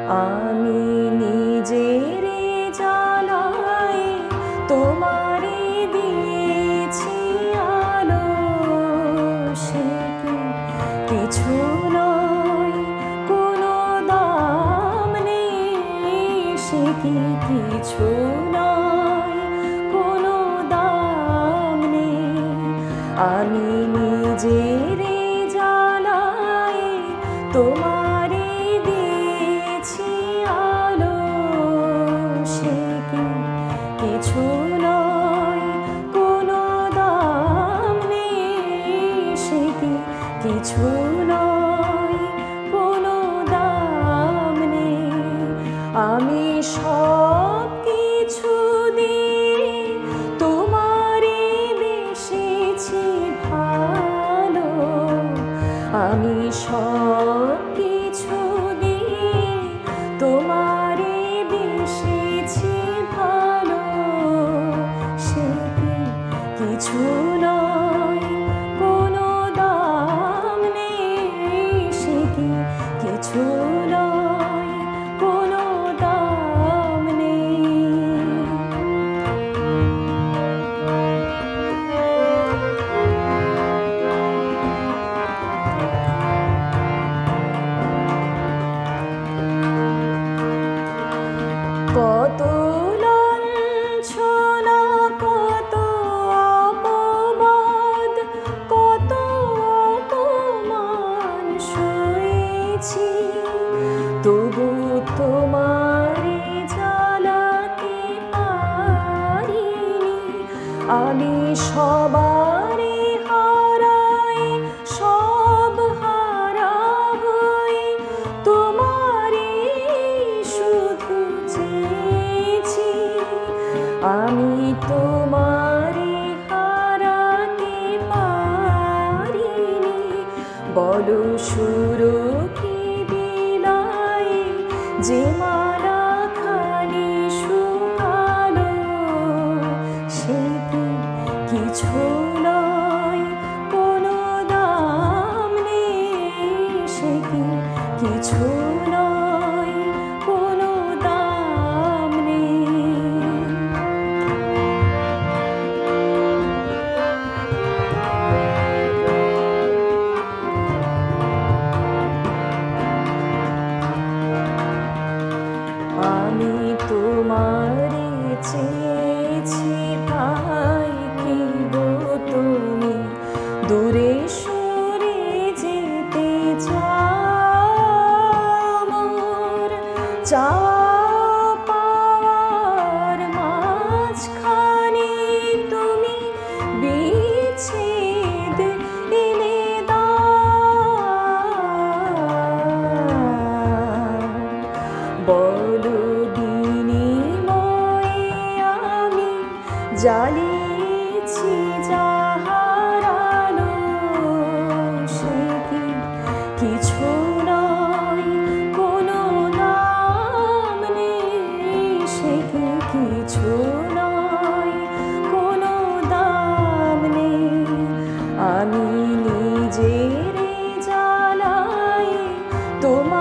আমি নিজেরে জ্বালাই তোমারে দিয়েছি আলো, সে কি কিছু নয়, কোনো দাম নেই, সে কি কিছু নয়, কোনো দাম নেই। আমি নিজেরে জ্বালাই তোমারে দিয়েছি আলো, সে কি কিছু নয়, কোনো দাম নেই, সে কি কিছু নয়, কোনো দাম নেই। আমি সব কিছু দিয়ে তোমারে বেসেছি ভালো, আমি সব কিছু দিয়ে তোমারে বেসেছি ভালো, সে কি কিছু নয়, কোনো দাম নেই, সে কি কিছু নয়, কোনো দাম নেই। কত লাঞ্ছনা, কত অপবাদ, কত অপমান সয়েছি, তবু তোমারে জ্বালাতে পারিনি। আমি সবারে হারাই, সব হারা হয়ে তোমারে শুধু চেয়েছি। আমি তোমারে হারাতে পারিনি, বলো শুরু কি বিলাই, যে মালা খানি শুকালো, সে কি কিছু নয়, কোনো দাম নেই, সে কি কিছু নয়, কোনো দাম নেই। আমি তোমারে চেয়েছি তাই কি গো তুমি দূরে সরে যেতে চাও, মোর চাওয়া পাওয়ার মাঝখানে তুমি বিচ্ছেদ এনে দাও। বলো বিনিময়ে আমি জ্বালিয়েছি যাহার আলো, সে কি কিছু নয়, কোনো দাম নেই, সে কি কিছু নয়, কোনো দাম নেই। আমি নিজেরে জ্বালাই তোমার